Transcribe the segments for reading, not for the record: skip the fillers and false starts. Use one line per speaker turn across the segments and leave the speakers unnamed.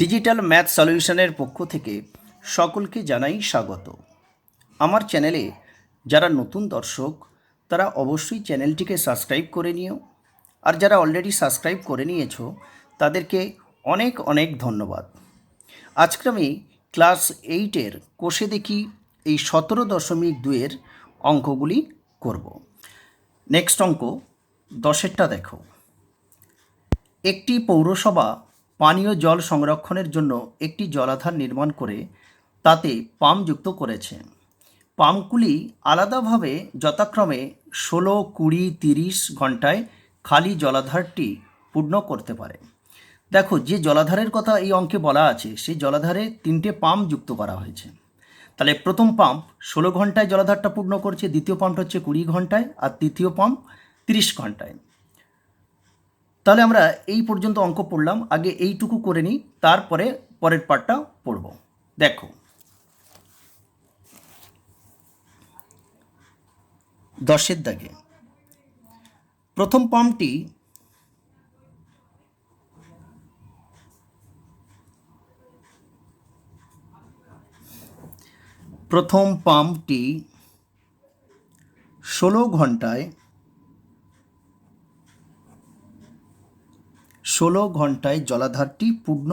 Digital math সলিউশনের পক্ষ থেকে সকলকে জানাই স্বাগত। আমার চ্যানেলে যারা নতুন দর্শক তারা অবশ্যই চ্যানেলটিকে সাবস্ক্রাইব করে নিও, আর যারা অলরেডি সাবস্ক্রাইব করে নিয়েছো তাদেরকে অনেক অনেক ধন্যবাদ। আজকে আমি ক্লাস 8-এর কোষে দেখি এই 17.2-এর অঙ্কগুলি করব। নেক্সট অঙ্ক 10-এরটা দেখো। একটি পৌরসভা পানীয় জল সংরক্ষণের জন্য একটি জলাধার নির্মাণ করে তাতে পাম্প যুক্ত করেছে। পাম্পগুলি আলাদাভাবে যথাক্রমে 16, 20, 30 ঘন্টায় খালি জলাধারটি পূর্ণ করতে পারে। দেখো, যে জলাধারের কথা এই অঙ্কে বলা আছে সেই জলাধারে 3টে পাম্প যুক্ত করা হয়েছে। তাহলে প্রথম পাম্প 16 ঘন্টায় জলাধারটা পূর্ণ করছে, দ্বিতীয় পাম্পটা হচ্ছে 20 ঘন্টায়, আর তৃতীয় পাম্প 30 ঘন্টায়। তাহলে আমরা এই পর্যন্ত অঙ্ক পড়লাম, আগে এইটুকু করে নিই, তারপরে পরের পার্টটা পড়ব। দেখো, 10-এর দাগে প্রথম পাম্পটি প্রথম পাম্পটি 16 ঘন্টায় জলাধারটি পূর্ণ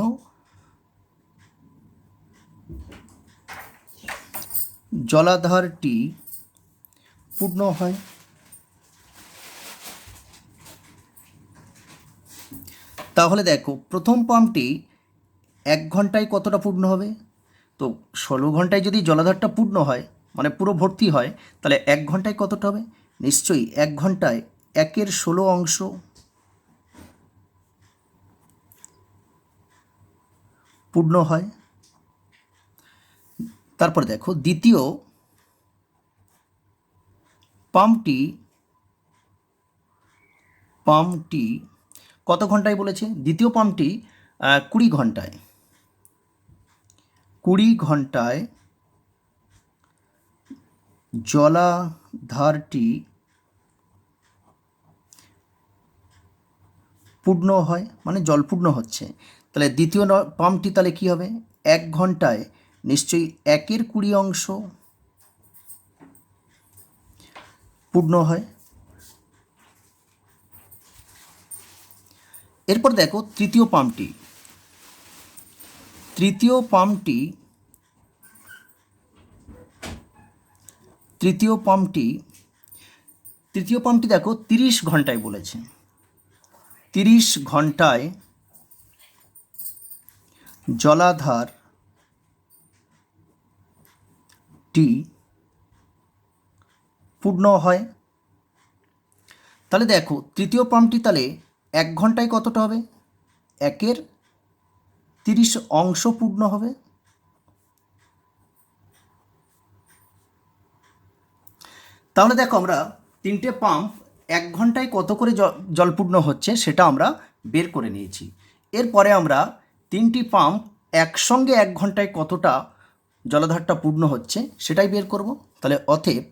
হয়। তাহলে দেখো, প্রথম পাম্পটি 1 ঘন্টায় কতটা পূর্ণ হবে? তো 16 ঘন্টায় যদি জলাধারটা পূর্ণ হয়, মানে পুরো ভর্তি হয়, তাহলে 1 ঘন্টায় কতটা হবে? নিশ্চয়ই 1 ঘন্টায় 1/16 অংশ পূর্ণ হয়। তারপর দেখো, দ্বিতীয় পাম্পটি কত ঘন্টায় বলেছে? দ্বিতীয় পাম্পটি 20 ঘন্টায় 20 ঘন্টায় জলাধারটি পূর্ণ হয়, মানে জল পূর্ণ হচ্ছে। তাহলে দ্বিতীয় পাম্পটি তাহলে কী হবে? 1 ঘন্টায় নিশ্চয়ই 1/20 অংশ পূর্ণ হয়। এরপর দেখো, তৃতীয় পাম্পটি দেখো 30 ঘন্টায় বলেছে। 30 ঘন্টায় জলাধারটি পূর্ণ হয়। তাহলে দেখো, তৃতীয় পাম্পটি তাহলে 1 ঘন্টায় কতটা হবে? 1/30 অংশ পূর্ণ হবে। তাহলে দেখো, আমরা 3টে পাম্প 1 ঘন্টায় কত করে জল পূর্ণ হচ্ছে সেটা আমরা বের করে নিয়েছি। এরপরে আমরা 3টি পাম্প একসঙ্গে 1 ঘন্টায় কতটা জলাধারটা পূর্ণ হচ্ছে সেটাই বের করব। তাহলে অতএব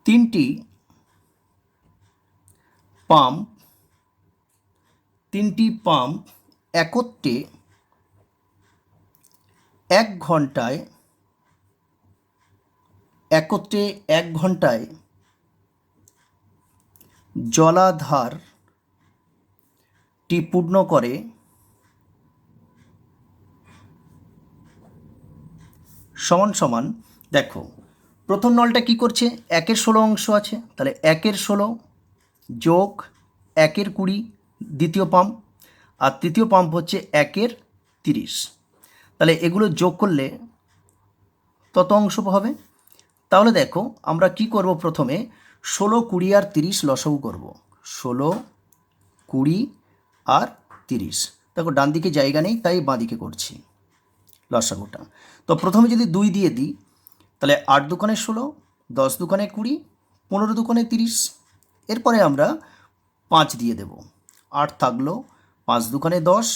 3টি পাম্প একত্রে 1 ঘন্টায় জলাধারটি পূর্ণ করে সমান দেখো, প্রথম নলটা কি করছে? 1/16 অংশ আছে, তাহলে 1/16 যোগ 1/20 দ্বিতীয় পাম্প, আর তৃতীয় পাম্প হচ্ছে 1/30। তাহলে এগুলো যোগ করলে তত অংশ হবে। তাহলে দেখো, আমরা কি করব? প্রথমে 16, 20 আর 30 লসাগু করব। 16, 20 আর 30। দেখো, ডান দিকে জায়গা নেই তাই বাঁ দিকে করছি লসাগুটা। তো প্রথমে যদি 2 দিয়ে দিই, তাহলে 8 দুগুণে 16, 10 দুগুণে 20, 15 দুগুণে 30। এরপরে আমরা 5 দিয়ে দেব, 8 থাকলো, 5 দুগুণে 10,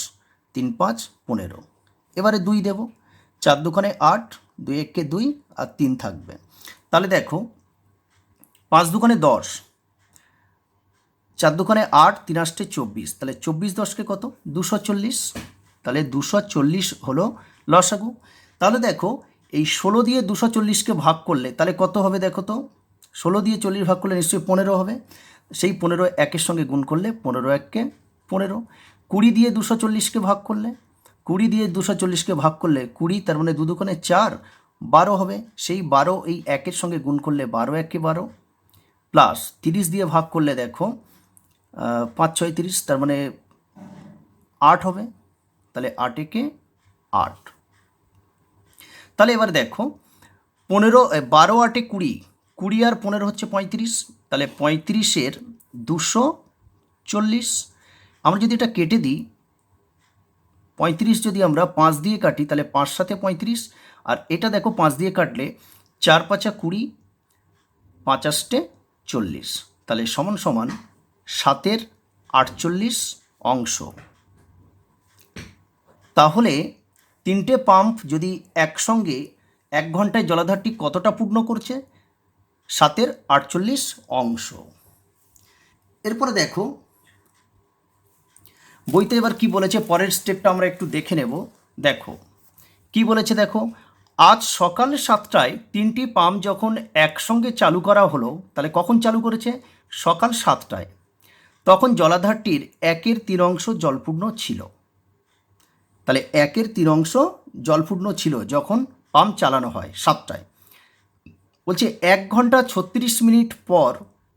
3 5 15। এবারে 2 দেব, 4 দুগুণে 8, 2 1 2 আর 3 থাকবে। তাহলে দেখো, 5 দুগুণে 10, 4 দোকানে 8, 3 আষ্টে 24, তাহলে 24 দশকে কত 240, তাহলে 240 হলো লসাগু। তাহলে দেখো এই 16 দিয়ে 240কে ভাগ করলে তাহলে কত হবে দেখো তো, 16 দিয়ে 40 ভাগ করলে নিশ্চয়ই 15 হবে, সেই 15 একের সঙ্গে গুণ করলে 15 এককে 15। 20 দিয়ে 240কে ভাগ করলে, 20 দিয়ে 240কে ভাগ করলে 20, তার মানে 2 দোকানে 4, 12 হবে, সেই 12 এই একের সঙ্গে গুণ করলে 12 একে 12, প্লাস 30 দিয়ে ভাগ করলে দেখো 5 6 30, তার মানে 8 হবে, তাহলে 8 একে 8। তাহলে এবার দেখো 15, 12 8 20, 20 আর 15 হচ্ছে 35, তাহলে 35-এর 240। আমরা যদি এটা কেটে দিই, 35 যদি আমরা 5 দিয়ে কাটি তাহলে 5 সাথে 35, আর এটা দেখো 5 দিয়ে কাটলে 4 5 20, 5 আষ্টে 40, তাহলে সমান সমান 7-এর 48 অংশ। তাহলে 3টে পাম্প যদি একসঙ্গে 1 ঘন্টায় জলাধারটি কতটা পূর্ণ করছে, 7-এর 48 অংশ। এরপরে দেখো বইতে এবার কি বলেছে, পরের স্টেপটা আমরা একটু দেখে নেব। দেখো কি বলেছে, দেখো আজ সকাল 7টায় 3টি পাম্প যখন একসঙ্গে চালু করা হলো, তাহলে কখন চালু করেছে, সকাল 7টায়, তখন জলাধারটির 1-এর 3 অংশ জলপূর্ণ ছিল। তাহলে 1-এর 3 অংশ জলপূর্ণ ছিল যখন পাম্প চালানো হয় 7টায়। বলছে 1 ঘন্টা 36 মিনিট পর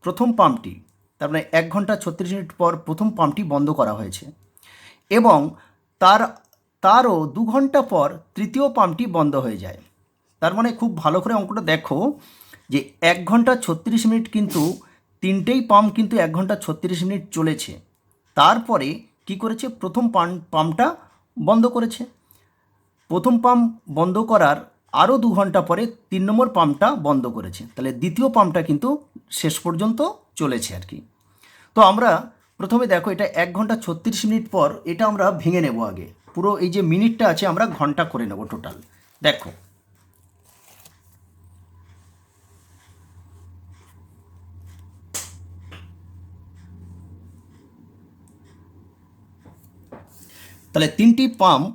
প্রথম পাম্পটি, তার মানে 1 ঘন্টা 36 মিনিট পর প্রথম পাম্পটি বন্ধ করা হয়েছে, এবং তারও 2 ঘন্টা পর তৃতীয় পাম্পটি বন্ধ হয়ে যায়। তার মানে খুব ভালো করে অঙ্কটা দেখো যে 1 ঘন্টা 36 মিনিট কিন্তু 3টেই পাম্প কিন্তু 1 ঘন্টা 36 মিনিট চলেছে, তারপরে কি করেছে, প্রথম পাম্পটা বন্ধ করেছে। প্রথম পাম্প বন্ধ করার আরও 2 ঘন্টা পরে 3 নম্বর পাম্পটা বন্ধ করেছে, তাহলে দ্বিতীয় পাম্পটা কিন্তু শেষ পর্যন্ত চলেছে আর কি। তো আমরা প্রথমে দেখো এটা 1 ঘন্টা 36 মিনিট পর, এটা আমরা ভেঙে নেব আগে, পুরো এই যে মিনিটটা আছে আমরা ঘন্টা করে নেব টোটাল। দেখো তাহলে 3টি পাম্প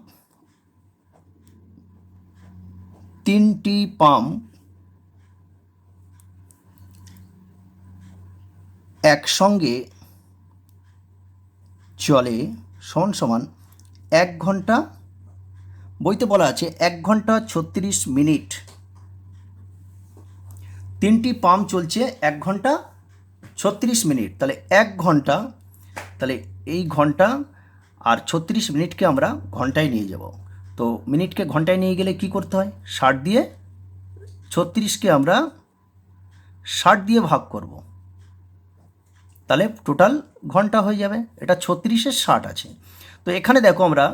একসঙ্গে চলে সমান সমান 1 ঘন্টা, বইতে বলা আছে 1 ঘন্টা 36 মিনিট, 3টি পাম্প চলছে 1 ঘন্টা 36 মিনিট, তাহলে 1 ঘন্টা, তাহলে এই ঘন্টা আর 36 মিনিটকে আমরা ঘন্টায় নিয়ে যাব। তো মিনিটকে ঘন্টায় নিয়ে গেলে কি করতে হয়, 60 দিয়ে 36কে আমরা 60 দিয়ে ভাগ করব, তাহলে টোটাল ঘন্টা হয়ে যাবে। এটা 36-এর 60 আছে। তো এখানে দেখো আমরা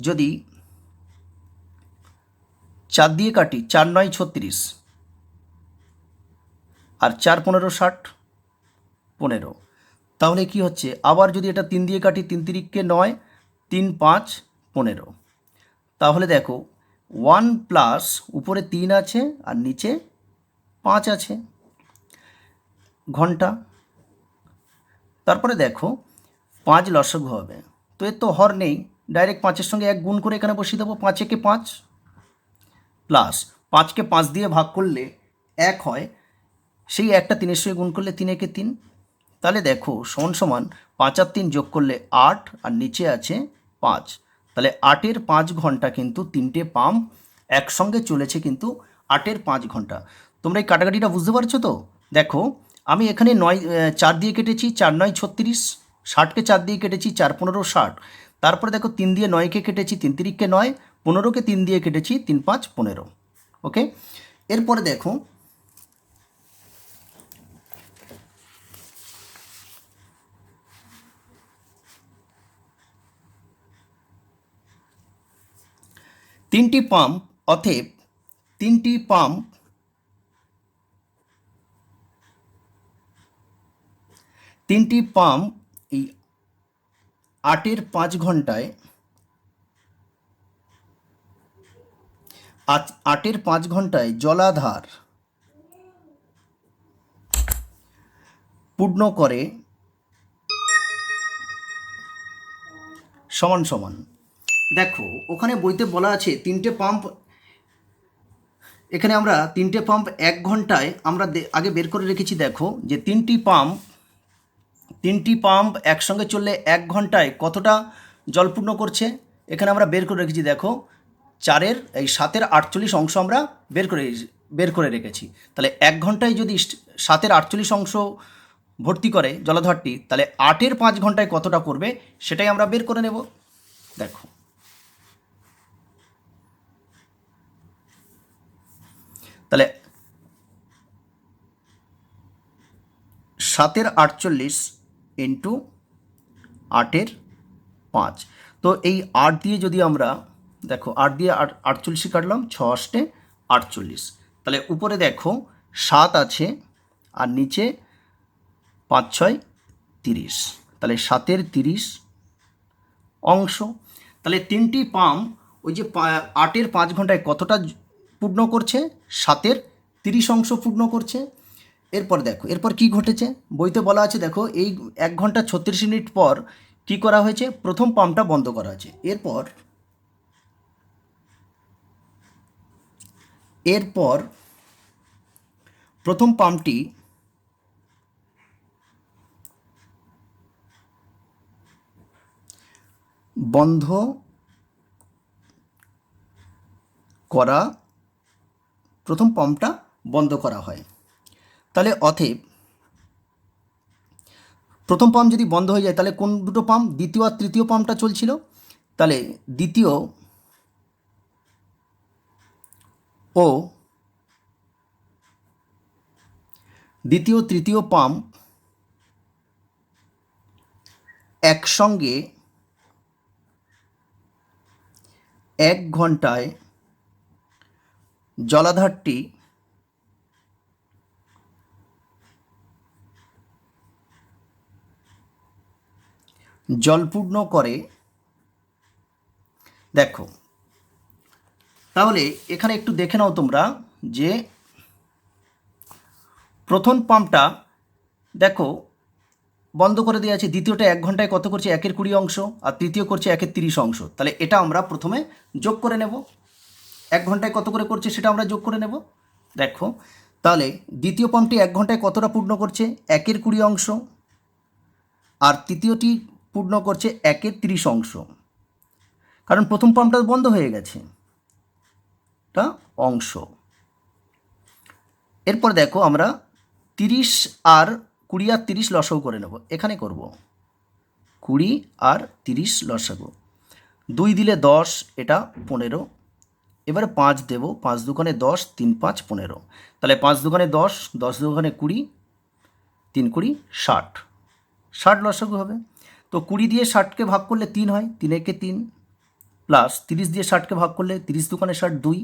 যদি 4 দিয়ে কাটি, 4 9 36, আর 4 15 60, 15, তাহলে কি হচ্ছে, আবার যদি এটা 3 দিয়ে কাটি, 3 তিরিককে 9, 3 5 15, তাহলে দেখো 1 প্লাস উপরে 3 আছে আর নিচে 5 আছে, ঘন্টা। তারপরে দেখো 5 লসাগু হবে, তো এর তো হর নেই, ডাইরেক্ট 5-এর সঙ্গে 1 গুণ করে এখানে বসিয়ে দেবো, 5 একে 5, প্লাস 5কে 5 দিয়ে ভাগ করলে 1 হয়, সেই একটা 3-এর সঙ্গে গুণ করলে 3 একে 3, তাহলে দেখো সমান সমান 5 আর 3 যোগ করলে 8, আর নিচে আছে 5, তাহলে 8-এর 5 ঘন্টা কিন্তু 3টে পাম্প একসঙ্গে চলেছে, কিন্তু 8-এর 5 ঘন্টা। তোমরা এই কাটাকাটিটা বুঝতে পারছো তো? দেখো আমি এখানে 4 দিয়ে কেটেছি, 4 9 36, 60কে 4 দিয়ে কেটেছি, 4 15 60, তারপরে দেখো 3 দিয়ে 9কে কেটেছি, 3 তিরিককে 9, 15কে 3 দিয়ে কেটেছি, 3 5 15। ওকে, এরপরে দেখো তিনটি পাম্প, অতএব 3টি পাম্প এই 8-এর 5 ঘন্টায়, 8-এর 5 ঘন্টায় জলাধার পূর্ণ করে সমান সমান, দেখো ওখানে বইতে বলা আছে তিনটে পাম্প, এখানে আমরা তিনটে পাম্প 1 ঘন্টায় আমরা আগে বের করে রেখেছি। দেখো যে তিনটি পাম্প একসঙ্গে চললে 1 ঘন্টায় কতটা জল পূর্ণ করছে, এখানে আমরা বের করে রেখেছি। দেখো 7-এর 48 অংশ আমরা বের করে রেখেছি। তাহলে 1 ঘন্টায় যদি 7-এর 48 অংশ ভর্তি করে জলাধারটি, তাহলে 8-এর 5 ঘন্টায় কতটা করবে সেটাই আমরা বের করে নেব। দেখো তাহলে 7-এর 48 ইন্টু 8-এর 5, তো এই 8 দিয়ে যদি আমরা, দেখো 8 দিয়ে 48 কাটলাম, 6 8 48, তাহলে উপরে দেখো 7 আছে আর নিচে 5 6 30, তাহলে 7-এর 30 অংশ। তাহলে তিনটি পাম্প ওই যে 8-এর 5 ঘন্টায় কতটা পূর্ণ করছে, 7-এর 30 অংশ পূর্ণ করছে। এরপর দেখো এরপর কি ঘটেছে, বইতে বলা আছে দেখো এই 1 ঘন্টা 36 মিনিট পর কি করা হয়েছে, প্রথম পাম্পটা বন্ধ করা হয়েছে। এরপর প্রথম পাম্পটি বন্ধ করা, প্রথম পাম্পটা বন্ধ করা হয়। তাহলে অতএব প্রথম পাম্প যদি বন্ধ হয়ে যায় তাহলে কোন দুটো পাম্প, দ্বিতীয় আর তৃতীয় পাম্পটা চলছিল, তাহলে দ্বিতীয় তৃতীয় পাম্প একসঙ্গে 1 ঘন্টায় জলাধারটি জলপূর্ণ করে। দেখো তাহলে এখানে একটু দেখে নাও তোমরা যে প্রথম পাম্পটা দেখো বন্ধ করে দেওয়া আছে, দ্বিতীয়টা 1 ঘন্টায় কত করছে, 1-এর 20 অংশ, আর তৃতীয় করছে 1-এর 30 অংশ। তাহলে এটা আমরা প্রথমে যোগ করে নেব, 1 ঘন্টায় কত করে করছে সেটা আমরা যোগ করে নেব। দেখো তাহলে দ্বিতীয় পাম্পটি 1 ঘন্টায় কতটা পূর্ণ করছে, 1-এর 20 অংশ, আর তৃতীয়টি পূর্ণ করছে 1-এর 30 অংশ, কারণ প্রথম পাম্পটা বন্ধ হয়ে গেছে, এটা অংশ। এরপর দেখো আমরা 30 আর 20 আর 30 লসাগু করে নেব, এখানে করব 20 আর 30 লসাগু, 2 দিলে 10, এটা 15, এবারে 5 দেব, 5 দুগুণে 10, 3 5 15, তাহলে 5 দুগুণে 10, 10 দুগুণে 20, 3 20 60, 60 লসাগু হবে। তো 20 দিয়ে 60কে ভাগ করলে 3 হয়, 3 একে 3, প্লাস 30 দিয়ে 60কে ভাগ করলে 30 দুগুণে 60 2,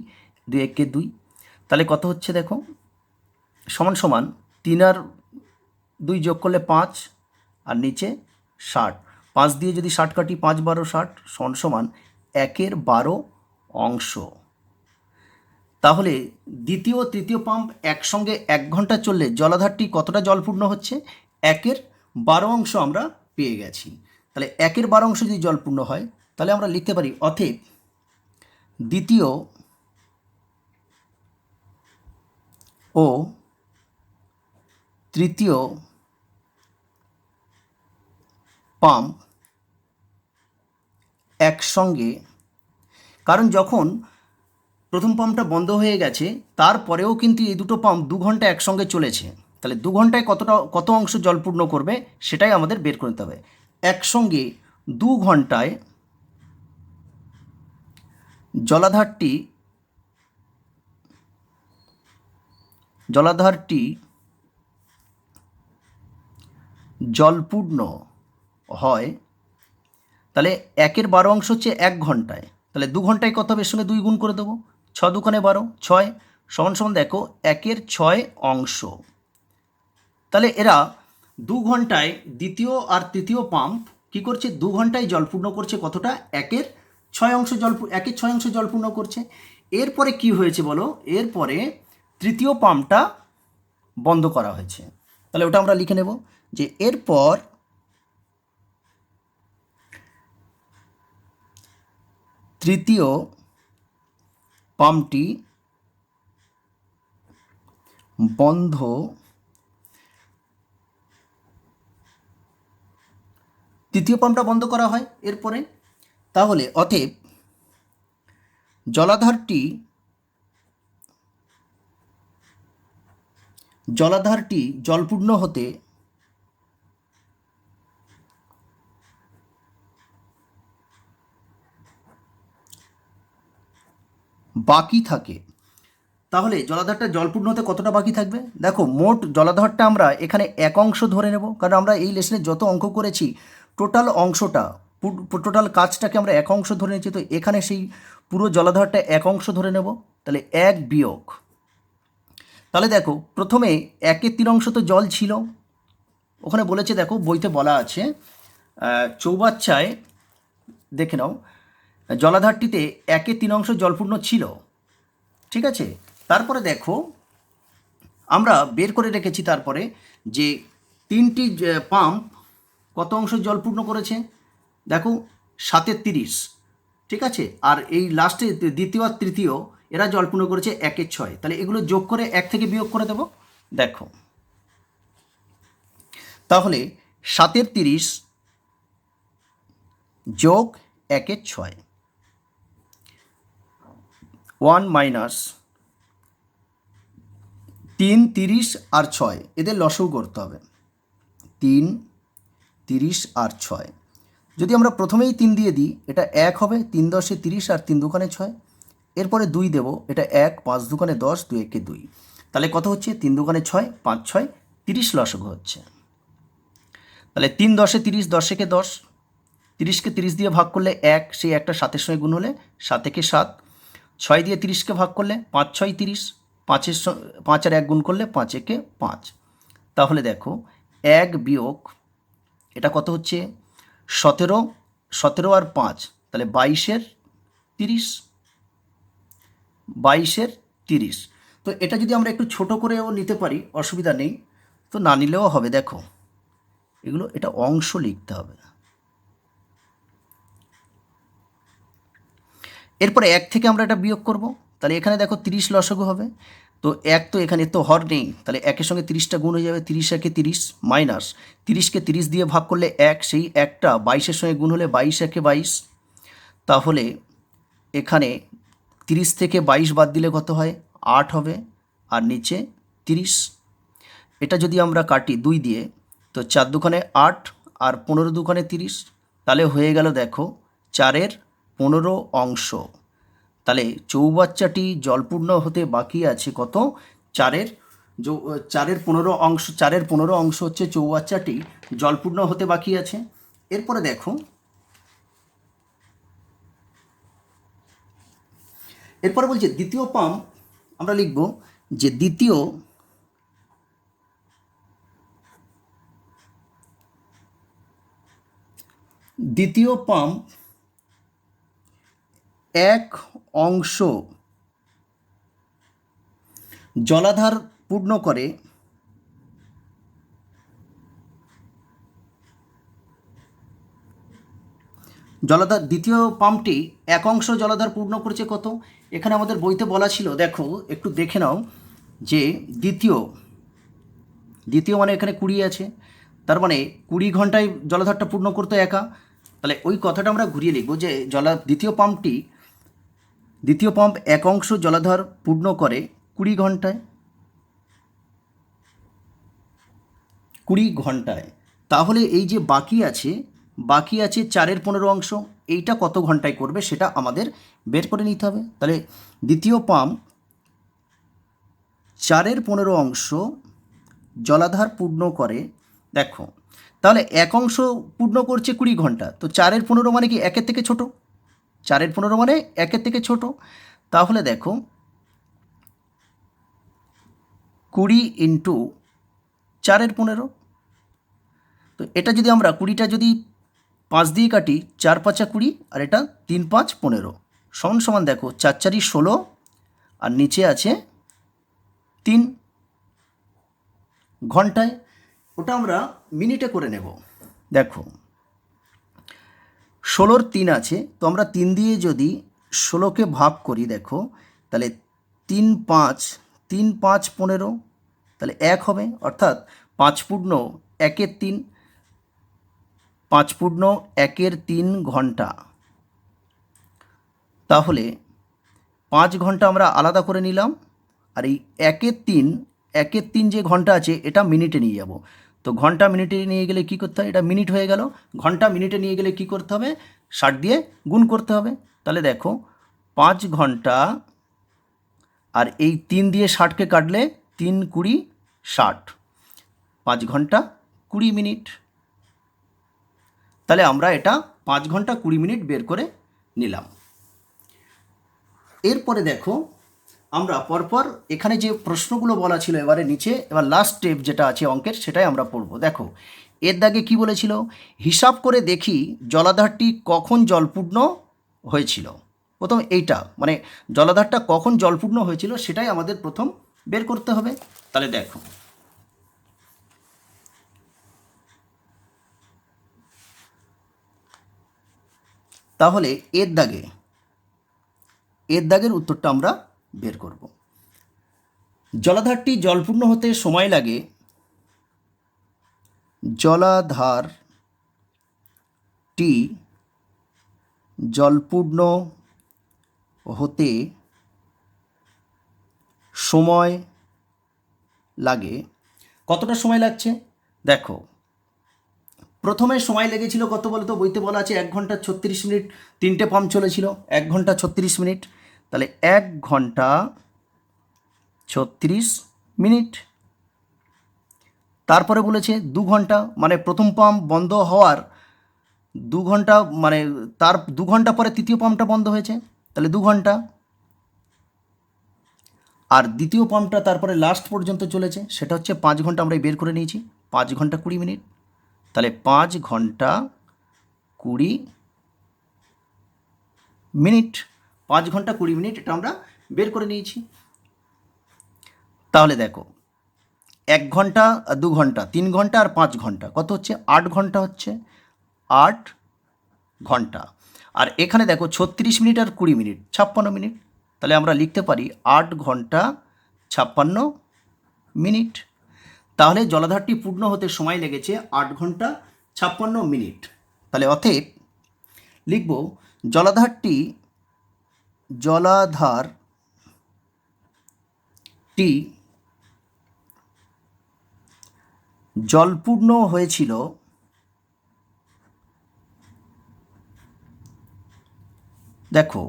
2 একে 2, তাহলে কত হচ্ছে দেখো, সমান সমান 3 আর 2 যোগ করলে 5, আর নিচে 60, 5 দিয়ে যদি 60 কাটি 5 12 60, সমান সমান 1-এর 12 অংশ। তাহলে দ্বিতীয় ও তৃতীয় পাম্প একসঙ্গে 1 ঘন্টা চললে জলাধারটি কতটা জলপূর্ণ হচ্ছে, 1-এর 12 অংশ আমরা পেয়ে গেছি। তাহলে 1-এর 12 অংশ যদি জলপূর্ণ হয় তাহলে আমরা লিখতে পারি অতএব দ্বিতীয় ও তৃতীয় পাম্প একসঙ্গে, কারণ যখন প্রথম পাম্পটা বন্ধ হয়ে গেছে তারপরেও কিন্তু এই দুটো পাম্প 2 ঘন্টা একসঙ্গে চলেছে, তাহলে 2 ঘন্টায় কত অংশ জলপূর্ণ করবে সেটাই আমাদের বের করে নিতে হবে। একসঙ্গে 2 ঘন্টায় জলাধারটি জলপূর্ণ হয়, তাহলে 1-এর 12 অংশ হচ্ছে 1 ঘন্টায়, তাহলে 2 ঘন্টায় কত হবে, এর সঙ্গে 2 গুণ করে দেবো, 6 দুগুণে 12, 6 সমান সমান দেখো 1-এর 6 অংশ। তাহলে এরা 2 ঘন্টায়, দ্বিতীয় আর তৃতীয় পাম্প কি করছে, 2 ঘন্টায় জলপূর্ণ করছে কতটা, 1-এর 6 অংশ 1-এর 6 অংশ জলপূর্ণ করছে। এরপরে কি হয়েছে বলো, এরপরে তৃতীয় পাম্পটা বন্ধ করা হয়েছে, তাহলে ওটা আমরা লিখে নেব যে এরপর তৃতীয় পাম্পটি বন্ধ তৃতীয় পাম্পটা বন্ধ করা হয় এরপরে। তাহলে অতএব জলাধারটি জলপূর্ণ হতে বাকি থাকে। তাহলে জলাধারটা জলপূর্ণ হতে কতটা বাকি থাকবে? দেখো, মোট জলাধারটা আমরা এখানে এক অংশ ধরে নেব, কারণ আমরা এই লেসনে যত অঙ্ক করেছি টোটাল অংশটা, টোটাল কাজটাকে আমরা এক অংশ ধরে নিয়েছি। তো এখানে সেই পুরো জলাধারটা এক অংশ ধরে নেব। তাহলে এক বিয়োগ, তাহলে দেখো প্রথমে 1/3 অংশ তো জল ছিল, ওখানে বলেছে, দেখো বইতে বলা আছে চৌবাচ্চায় দেখে নাও, জলাধারটিতে 1/3 অংশ জলপূর্ণ ছিল, ঠিক আছে। তারপরে দেখো আমরা বের করে রেখেছি তারপরে যে তিনটি পাম্প কত অংশ জলপূর্ণ করেছে, দেখো 7/30, ঠিক আছে। আর এই লাস্টে দ্বিতীয় আর তৃতীয় এরা জলপূর্ণ করেছে 1/6। তাহলে এগুলো যোগ করে 1 থেকে বিয়োগ করে দেব। দেখো তাহলে 7/30 যোগ 1/6, 1 মাইনাস 3, 30 আর 6, এদের লসও করতে হবে। 3, 30 আর 6, যদি আমরা প্রথমেই 3 দিয়ে দিই এটা 1 হবে, 3 10 30 আর 3 2 6, এরপরে 2 দেব, এটা 1, 5 2 10, 2 1 2, তাহলে কত হচ্ছে 3 2 6, 5 6 30 লসগু হচ্ছে। তাহলে 3 10 30, 10 1 10, 30কে 30 দিয়ে ভাগ করলে 1, সেই একটা 7-এর সঙ্গে গুণ হলে 7 1 7, 6 দিয়ে 30কে ভাগ করলে 5 6 30, 5 আর 1 গুণ করলে 5 1 5। তাহলে দেখো 1 বিয়োগ এটা কত হচ্ছে 17, 17 আর 5, তাহলে 22-এর 30, 22-এর 30। তো এটা যদি আমরা একটু ছোট করেও নিতে পারি অসুবিধা নেই, তো না নিলেও হবে। দেখো এগুলো এটা অংশ লিখতে হবে। এরপরে 1 থেকে আমরা এটা বিয়োগ করব, তাহলে এখানে দেখো 30 লসগু হবে। তো 1 তো এখানে তো হর নেই, তাহলে 1-এর সঙ্গে 30টা গুণ হয়ে যাবে, 30 1 30 মাইনাস 30কে 30 দিয়ে ভাগ করলে 1, সেই একটা 22-এর সঙ্গে গুণ হলে 22 1 22। তাহলে এখানে 30 থেকে 22 বাদ দিলে কত হয় 8 হবে, আর নিচে 30। এটা যদি আমরা কাটি 2 দিয়ে, তো 4 2 8 আর 15 2 30, তাহলে হয়ে গেল দেখো 4-এর 15 অংশ। তাহলে চৌবাচ্চাটি জলপূর্ণ হতে বাকি আছে কত, 4-এর 15 অংশ, 4-এর 15 অংশ হচ্ছে চৌবাচ্চাটি জলপূর্ণ হতে বাকি আছে। এরপরে দেখো এরপরে বলছে দ্বিতীয় পাম্প, আমরা লিখব যে দ্বিতীয় পাম্প এক অংশ জলাধার পূর্ণ করে দ্বিতীয় পাম্পটি এক অংশ জলাধার পূর্ণ করেছে কত, এখানে আমাদের বইতে বলা ছিল, দেখো একটু দেখে নাও যে দ্বিতীয় মানে এখানে 20 আছে, তার মানে 20 ঘন্টায় জলাধারটা পূর্ণ করতে একা। তাহলে ওই কথাটা আমরা ঘুরিয়ে লিখব যে দ্বিতীয় পাম্প এক অংশ জলাধার পূর্ণ করে 20 ঘন্টায়, 20 ঘন্টায়। তাহলে এই যে বাকি আছে 4-এর 15 অংশ, এইটা কত ঘন্টায় করবে সেটা আমাদের বের করে নিতে হবে। তাহলে দ্বিতীয় পাম্প 4-এর 15 অংশ জলাধার পূর্ণ করে, দেখো তাহলে এক অংশ পূর্ণ করছে 20 ঘন্টা, তো 4-এর 15 মানে কি 1-এর থেকে ছোট, 4-এর 15 মানে 1-এর থেকে ছোট। তাহলে দেখো 20 ইন্টু 4-এর 15, তো এটা যদি আমরা 20টা যদি 5 দিয়ে কাটি, 4 5 20, আর এটা 3 5 15, সমান সমান দেখো 4 4 16, আর নিচে আছে 3 ঘন্টায়। ওটা আমরা মিনিটে করে নেব। দেখো 16-র 3 আছে, তো আমরা 3 দিয়ে যদি ষোলোকে ভাগ করি, দেখো তাহলে 3 5 তাহলে 1 হবে, অর্থাৎ 5 পূর্ণ 1 এর 3, 5 পূর্ণ 1 এর 3 ঘন্টা। তাহলে 5 ঘন্টা আমরা আলাদা করে নিলাম, আর এই 1 এর 3 যে ঘন্টা আছে এটা মিনিটে নিয়ে যাব। তো ঘন্টা মিনিটে নিয়ে গেলে কী করতে হবে, এটা মিনিট হয়ে গেল, ঘন্টা মিনিটে নিয়ে গেলে কী করতে হবে, 60 দিয়ে গুণ করতে হবে। তাহলে দেখো 5 ঘন্টা আর এই 3 দিয়ে 60কে কাটলে 3 20 60, 5 ঘন্টা 20 মিনিট। তাহলে আমরা এটা 5 ঘন্টা 20 মিনিট বের করে নিলাম। এরপরে দেখো আমরা পরপর এখানে যে প্রশ্নগুলো বলা ছিল এবারে নিচে, এবার লাস্ট স্টেপ যেটা আছে অঙ্কের সেটাই আমরা পড়ব। দেখো এর দাগে কি বলেছিল, হিসাব করে দেখি জলাধারটি কখন জলপূর্ণ হয়েছিল। প্রথম এইটা মানে জলাধারটা কখন জলপূর্ণ হয়েছিল সেটাই আমাদের প্রথম বের করতে হবে। তাহলে দেখো তাহলে এর দাগের উত্তরটা আমরা বের করব। জলাধারটি জলপূর্ণ হতে সময় লাগে, জলাধারটি জলপূর্ণ হতে সময় লাগে। কতটা সময় লাগছে দেখো, প্রথমে সময় লেগেছিল কত বলতো, বইতে বলা আছে 1 ঘন্টা 36 মিনিট, 3টে পাম্প চলেছিল 1 ঘন্টা 36 মিনিট। তাহলে 1 ঘন্টা 36 মিনিট। তারপরে বলেছে 2 ঘন্টা, মানে প্রথম পাম্প বন্ধ হওয়ার 2 ঘন্টা, মানে তার 2 ঘন্টা পরে তৃতীয় পাম্পটা বন্ধ হয়েছে, তাহলে 2 ঘন্টা। আর দ্বিতীয় পাম্পটা তারপরে লাস্ট পর্যন্ত চলেছে, সেটা হচ্ছে 5 ঘন্টা, আমরা বের করে নিয়েছি 5 ঘন্টা 20 মিনিট। তাহলে 5 ঘন্টা 20 মিনিট, 5 ঘন্টা 20 মিনিট এটা আমরা বের করে নিয়েছি। তাহলে দেখো 1 ঘন্টা 2 ঘন্টা 3 ঘন্টা আর 5 ঘন্টা কত হচ্ছে, 8 ঘন্টা হচ্ছে, 8 ঘন্টা। আর এখানে দেখো 36 মিনিট আর 20 মিনিট 56 মিনিট। তাহলে আমরা লিখতে পারি 8 ঘন্টা 56 মিনিট। তাহলে জলাধারটি পূর্ণ হতে সময় লেগেছে 8 ঘন্টা 56 মিনিট। তাহলে অতএব লিখব জলাধারটি জলপূর্ণ হয়েছিল দেখো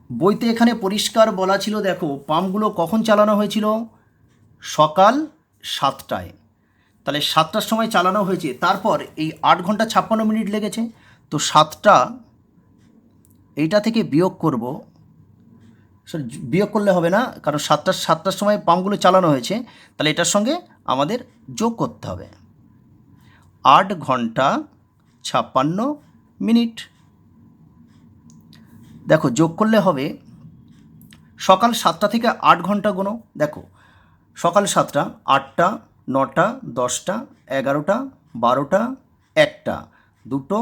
বইতে এখানে পরিষ্কার বলা ছিল, দেখো পাম্পগুলো কখন চালানো হয়েছিল, সকাল 7টায়। তাহলে 7টার সময় চালানো হয়েছে, তারপর এই 8 ঘন্টা 56 মিনিট লেগেছে। তো 7টা এইটা থেকে বিয়োগ করব, বিয়োগ করলে হবে না, কারণ 7টার সময় পাম্পগুলো চালানো হয়েছে, তাহলে এটার সঙ্গে আমাদের যোগ করতে হবে 8 ঘন্টা 56 মিনিট। দেখো যোগ করলে হবে সকাল 7টা থেকে 8 ঘন্টা গোনো, দেখো সকাল 7টা, 8টা, 9টা, 10টা, 11টা, 12টা, 1টা, 2টো,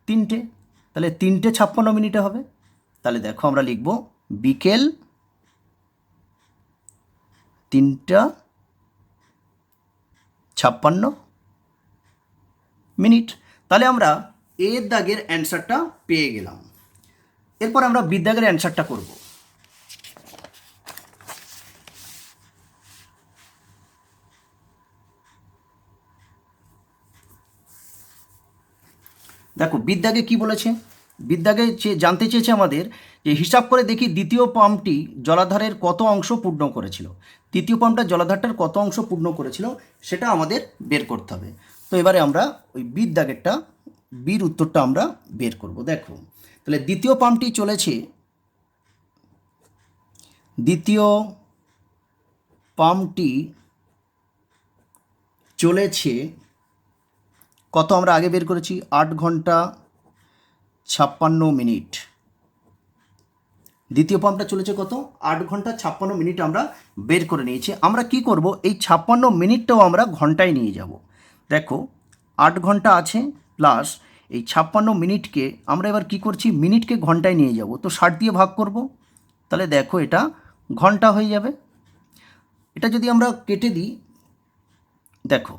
3টে, তাহলে 3টে 56 মিনিটে হবে। তাহলে দেখো আমরা লিখব বিকেল 3টা 56 মিনিট। তাহলে আমরা এর দাগের অ্যান্সারটা পেয়ে গেলাম। এরপর আমরা বি দাগের অ্যান্সারটা করব। দেখো বিদ্যাগে কি বলেছে, বিদ্যাগে জানতে চেয়েছে আমাদের যে হিসাব করে দেখি দ্বিতীয় পাম্পটি জলাধারের কত অংশ পূর্ণ করেছিল, তৃতীয় পাম্পটা জলাধারটার কত অংশ পূর্ণ করেছিল সেটা আমাদের বের করতে হবে। তো এবারে আমরা ওই বিদ্যাগেরটা, বির উত্তরটা আমরা বের করব। দেখো তাহলে দ্বিতীয় পাম্পটি চলেছে, দ্বিতীয় পাম্পটি চলেছে কত, আমরা আগে বের করেছি 8 ঘন্টা 56 মিনিট। দ্বিতীয় পাম্পটা চলেছে কত, 8 ঘন্টা 56 মিনিট আমরা বের করে নিয়েছি। আমরা কি করব, এই 56 মিনিটটাও আমরা ঘন্টায় নিয়ে যাব। দেখো 8 ঘন্টা আছে প্লাস এই 56 মিনিটকে আমরা এবার কি করছি, মিনিটকে ঘন্টায় নিয়ে যাব, তো 60 দিয়ে ভাগ করব, তাহলে দেখো এটা ঘন্টা হয়ে যাবে। এটা যদি আমরা কেটে দিই, দেখো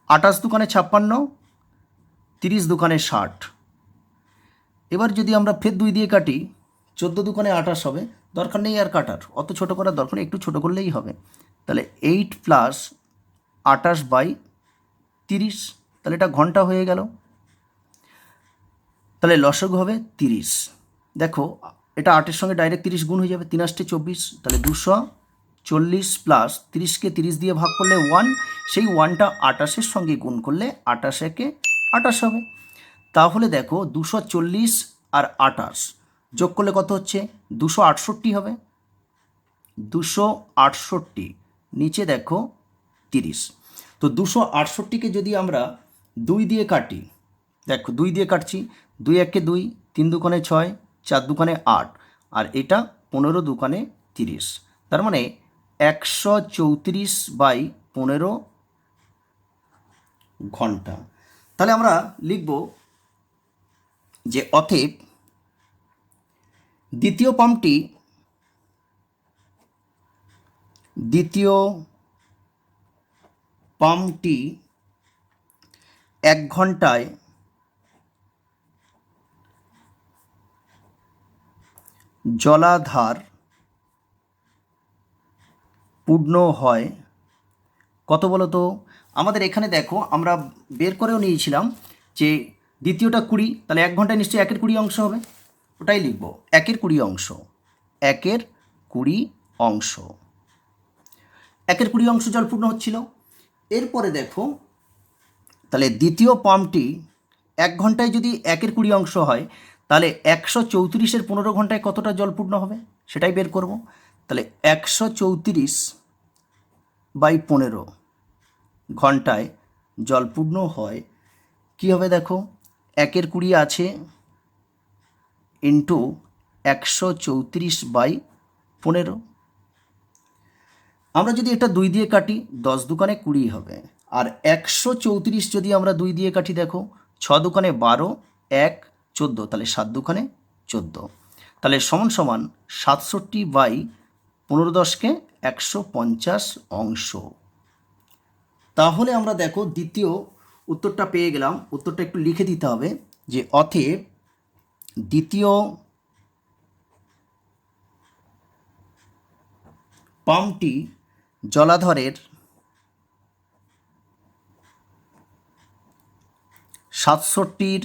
28 দুকানে 56, 30 দুকানে 60। এবার যদি আমরা ফের 2 দিয়ে কাটি, 14 দুকানে 28 হবে, দরকার নেই আর কাটার, অত ছোট করার দরকার নেই, একটু ছোট করলেই হবে। তাহলে 8 প্লাস 28/30, তাহলে এটা ঘন্টা হয়ে গেল। তাহলে লসাগু হবে 30। দেখো এটা 8-এর সঙ্গে ডাইরেক্ট 30 গুণ হয়ে যাবে, 3 8 24, তাহলে 240 প্লাস 30কে 30 দিয়ে ভাগ করলে 1, সেই 1টা 28-এর সঙ্গে গুণ করলে 28 একে 28 হবে। তাহলে দেখো 240 আর 28 যোগ করলে কত হচ্ছে, 268 হবে। 268, নিচে দেখো 30। তো 268কে যদি আমরা 2 দিয়ে কাটি, দেখো 2 দিয়ে কাটছি, 2 একে 2, 3 দুকানে 6, 4 দুকানে 8, আর এটা 15 দুকানে 30, তার মানে 134/15 ঘন্টা। তাহলে আমরা লিখব যে অতএব দ্বিতীয় পাম্পটি 1 ঘন্টায় জলাধার পূর্ণ হয় কত বলো তো? আমাদের এখানে দেখো আমরা বের করেও নিয়েছিলাম যে দ্বিতীয়টা 20, তাহলে 1 ঘন্টায় নিশ্চয়ই 1-এর 20 অংশ হবে, ওটাই লিখব 1-এর 20 অংশ, 1-এর 20 অংশ, 1-এর 20 অংশ জল পূর্ণ হচ্ছিল। এরপরে দেখো তাহলে দ্বিতীয় পাম্পটি 1 ঘন্টায় যদি 1-এর 20 অংশ হয়, তাহলে 134-এর 15 ঘন্টায় কতটা জল পূর্ণ হবে সেটাই বের করব। তাহলে 134/15 ঘন্টায় জল পূর্ণ হয় কী হবে, দেখো 1-এর 20 আছে ইন্টু 134/15। আমরা যদি এটা 2 দিয়ে কাটি, 10 দুকানে 20 হবে, আর 134 যদি আমরা 2 দিয়ে কাটি, দেখো 6 দুকানে 12, 1 14, তাহলে 7 দুকানে 14, তাহলে সমান সমান 67/15 150 অংশ। তাহলে আমরা দেখো দ্বিতীয় উত্তরটা পেয়ে গেলাম। উত্তরটা একটু লিখে দিতে হবে যে অতএব দ্বিতীয় পাম্পটি জলাধারের 67-র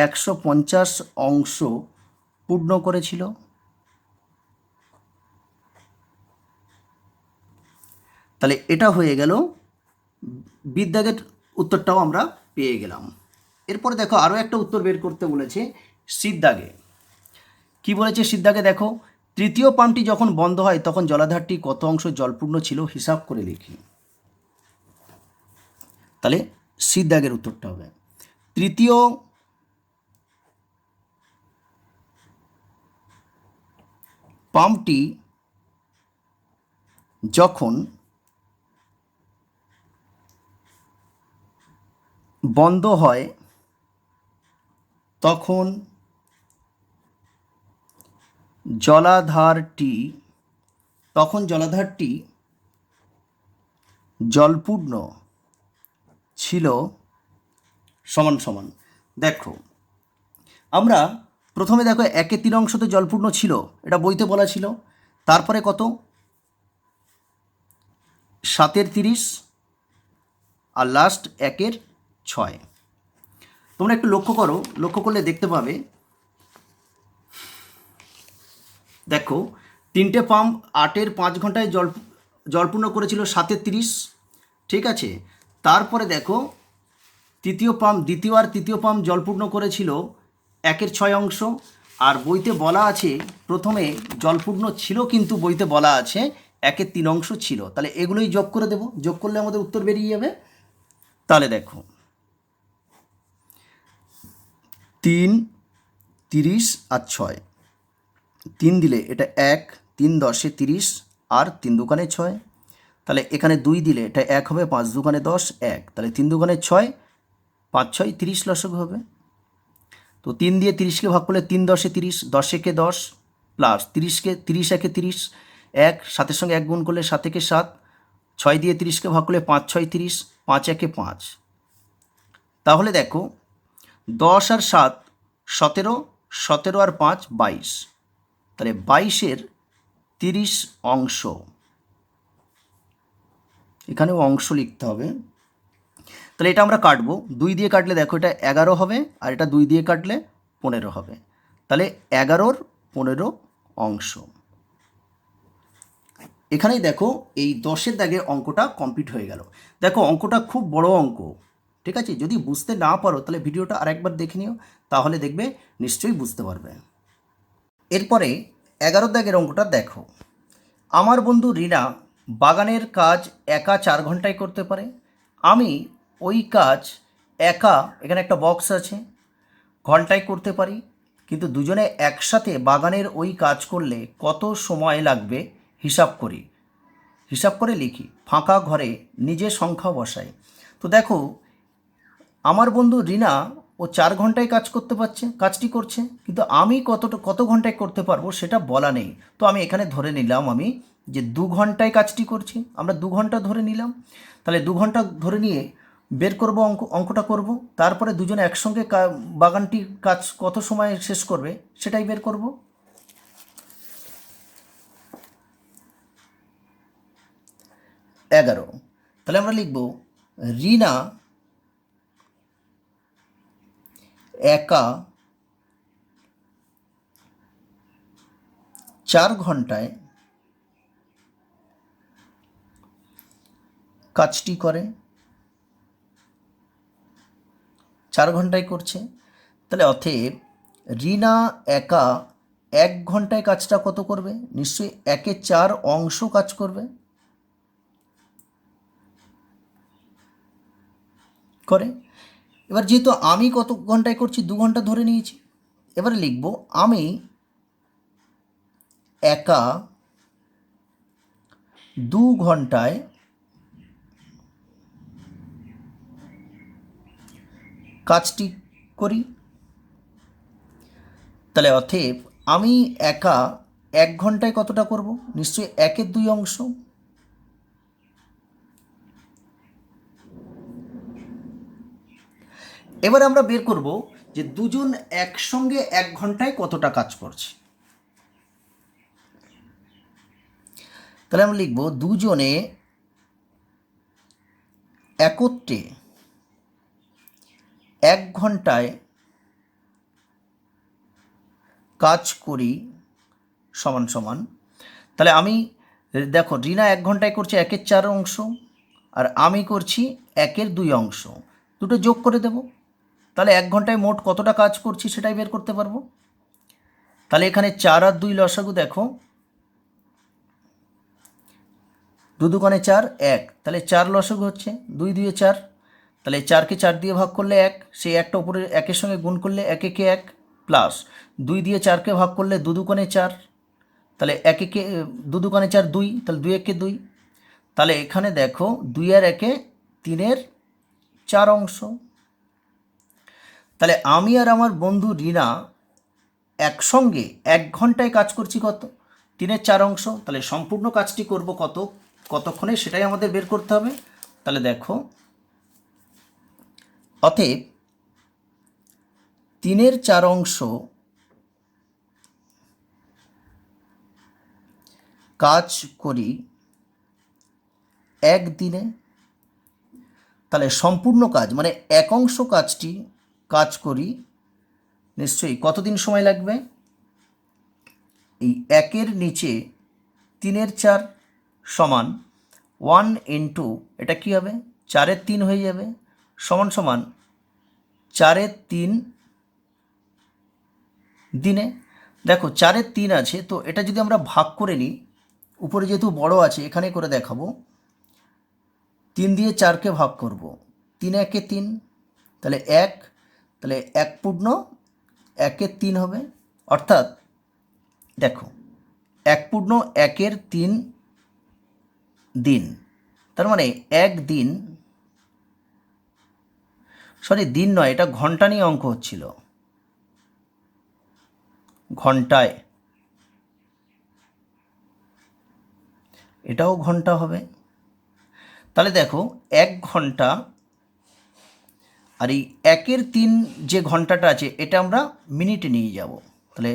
150 অংশ পূর্ণ করেছিল। তাহলে এটা হয়ে গেল বিদ্যাগের উত্তরটাও আমরা পেয়ে গেলাম। এরপরে দেখো আরও একটা উত্তর বের করতে বলেছে সিদ্ধাগে। কি বলেছে সিদ্ধাগে, দেখো তৃতীয় পাম্পটি যখন বন্ধ হয় তখন জলাধারটি কত অংশ জলপূর্ণ ছিল হিসাব করে লিখি। তাহলে সিদ্ধাগের উত্তরটা হবে তৃতীয় পাম্পটি যখন বন্ধ হয় তখন জলাধারটি জলপূর্ণ ছিল সমান সমান। দেখো আমরা প্রথমে দেখো 1-এর 3 অংশতে জলপূর্ণ ছিল, এটা বইতে বলা ছিল, তারপরে কত 7-এর 30, আর লাস্ট 1-এর 6। তোমরা একটু লক্ষ্য করো, লক্ষ্য করলে দেখতে পাবে, দেখো 3টে পাম্প 8-এর 5 ঘন্টায় জলপূর্ণ করেছিল 7-এর 30, ঠিক আছে। তারপরে দেখো দ্বিতীয় আর তৃতীয় পাম্প জলপূর্ণ করেছিল 1-এর 6 অংশ, আর বইতে বলা আছে প্রথমে জলপূর্ণ ছিল কিন্তু বইতে বলা আছে 1-এর 3 অংশ ছিল। তাহলে এগুলোই যোগ করে দেব, যোগ করলে আমাদের উত্তর বেরিয়ে যাবে। তাহলে দেখো 3, 30 আর 6, 3 দিলে এটা 1, 3 10-এ 30, আর 3 দুকানে 6, তাহলে এখানে 2 দিলে এটা 1 হবে, 5 দুগুণে 10 1, তাহলে 3 দুগুণে 6, 5 6 30 লসাগু হবে। তো 3 দিয়ে 30কে ভাগ করলে 3 10 30, 10 একে 10 প্লাস 30কে 30 একে 30, 1 7-এর সঙ্গে 1 গুণ করলে 7 একে 7, 6 দিয়ে 30কে ভাগ করলে 5 6 30, 5 একে 5। তাহলে দেখো 10 আর 7 17, 17 আর 5 22, তাহলে 22-এর 30 অংশ, এখানেও অংশ লিখতে হবে। তাহলে এটা আমরা কাটবো, 2 দিয়ে কাটলে দেখো এটা 11 হবে, আর এটা 2 দিয়ে কাটলে 15 হবে। তাহলে 11-র 15 অংশ। এখানেই দেখো এই 10-এর দাগে অঙ্কটা কমপ্লিট হয়ে গেল। দেখো অঙ্কটা খুব বড় অঙ্ক, ঠিক আছে? যদি বুঝতে না পারো তাহলে ভিডিওটা আরেকবার দেখে নিও, তাহলে দেখবে নিশ্চয়ই বুঝতে পারবে। এরপরে 11 দাগের অঙ্কটা দেখো। আমার বন্ধু রিনা বাগানের কাজ একা 4 ঘন্টায় করতে পারে। আমি ওই কাজ একা, এখানে একটা বক্স আছে, ঘন্টায় করতে পারি, কিন্তু দুজনে একসাথে বাগানের ওই কাজ করলে কত সময় লাগবে হিসাব করে লিখি। ফাঁকা ঘরে নিজে সংখ্যা বসাই। তো দেখো আমার বন্ধু রিনা ও 4 ঘন্টায় কাজটি করছে, কিন্তু আমি কত ঘন্টায় করতে পারবো সেটা বলা নেই। তো আমি এখানে ধরে নিলাম আমি যে 2 ঘন্টায় কাজটি করছি, আমরা 2 ঘন্টা ধরে নিলাম। তাহলে 2 ঘন্টা ধরে নিয়ে বের করব, অঙ্কটা করব, তারপরে দুজনে একসঙ্গে বাগানটির কাজ কত সময় শেষ করবে সেটাই বের করব। 11, তাহলে আমরা লিখব রিনা একা 4 ঘন্টায় কাজটি করে, 4 ঘন্টায় করছে। তাহলে অতএব রিনা একা 1 ঘন্টায় কাজটা কত করবে? নিশ্চয়ই 1-এ 4 অংশ কাজ করবে, করে। এবার যেহেতু আমি কত ঘন্টায় করছি 2 ঘন্টা ধরে নিয়েছি, এবারে লিখব আমি একা 2 ঘন্টায় কাজটি করি। তাহলে অতএব আমি একা 1 ঘন্টায় কতটা করব? নিশ্চয়ই 1-এর 2 অংশ। এবার আমরা বের করব যে দুজন একসঙ্গে 1 ঘন্টায় কতটা কাজ করছে। তাহলে আমরা লিখব দুজনে একত্রে 1 ঘন্টায় কাজ করি সমান সমান। তাহলে আমি দেখো রিনা 1 ঘন্টায় করছে 1-এর 4 অংশ, আর আমি করছি 1-এর 2 অংশ, দুটো যোগ করে দেব। তাহলে 1 ঘন্টায় মোট কতটা কাজ করছি সেটাই বের করতে পারবো। তাহলে এখানে 4 আর 2 লসাগু দেখো, 2 দুগুণে 4 1, তাহলে 4 লসাগু হচ্ছে 2 2 4। তাহলে 4কে 4 দিয়ে ভাগ করলে 1, সেই একটা উপরে 1-এর সঙ্গে গুণ করলে 1 1 1 প্লাস 2 দিয়ে 4কে ভাগ করলে 2 দুগুণে 4, তাহলে 1 1 2 দুগুণে 4 2, তাহলে 2 1 2। তাহলে এখানে দেখো 2 আর 1-এ 3-এর 4 অংশ। তাহলে আমি আর আমার বন্ধু রিনা একসঙ্গে 1 ঘন্টায় কাজ করছি কত? 3-এর 4 অংশ। তাহলে সম্পূর্ণ কাজটি করব কতক্ষণে সেটাই আমাদের বের করতে হবে। তাহলে দেখো অতএব 3-এর 4 অংশ কাজ করি 1 দিনে। তাহলে সম্পূর্ণ কাজ মানে 1 অংশ কাজটি কাজ করি নিশ্চয়ই কতদিন সময় লাগবে? এই 1-এর নিচে 3-এর 4 সমান 1 ইন্টু এটা কী হবে? 4-এর 3 হয়ে যাবে, সমান সমান 4-এর 3 দিনে। দেখো 4-এর 3 আছে, তো এটা যদি আমরা ভাগ করে নিই, উপরে যেহেতু বড় আছে এখানে করে দেখাবো, 3 দিয়ে 4কে ভাগ করব, 3 1-এ 3, তাহলে 1, তাহলে 1 পূর্ণ 1-এর 3 হবে। অর্থাৎ দেখো 1 পূর্ণ 1-এর 3 দিন, তার মানে একদিন, সরি দিন নয়, এটা ঘন্টা নিয়ে অঙ্ক হচ্ছিল, ঘন্টায়, এটাও ঘন্টা হবে। তাহলে দেখো 1 ঘন্টা আর এই 1/3 যে ঘন্টাটা আছে এটা আমরা মিনিটে নিয়ে যাব, তাহলে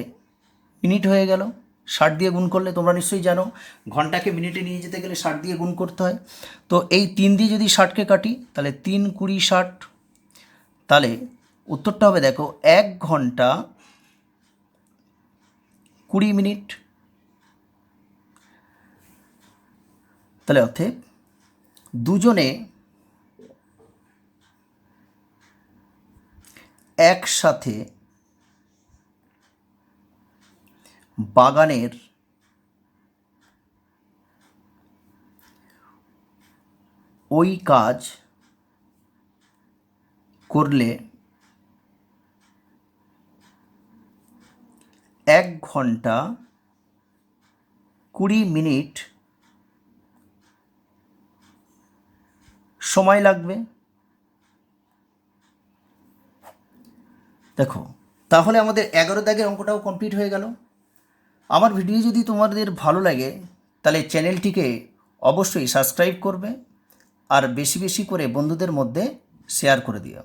মিনিট হয়ে গেল। 60 দিয়ে গুণ করলে, তোমরা নিশ্চয়ই জানো ঘন্টাকে মিনিটে নিয়ে যেতে গেলে 60 দিয়ে গুণ করতে হয়। তো এই 3 দিয়ে যদি 60কে কাটি তাহলে 3 20 60, তাহলে উত্তরটা হবে দেখো 1 ঘন্টা 20 মিনিট। তাহলে অর্থে দুজনে একসাথে বাগানের ওই কাজ করলে 1 ঘন্টা 20 মিনিট সময় লাগবে। দেখো তাহলে আমাদের 11 দাগের অঙ্কটাও কমপ্লিট হয়ে গেল। আমার ভিডিও যদি তোমাদের ভালো লাগে তাহলে চ্যানেলটিকে অবশ্যই সাবস্ক্রাইব করবে আর বেশি বেশি করে বন্ধুদের মধ্যে শেয়ার করে দিও।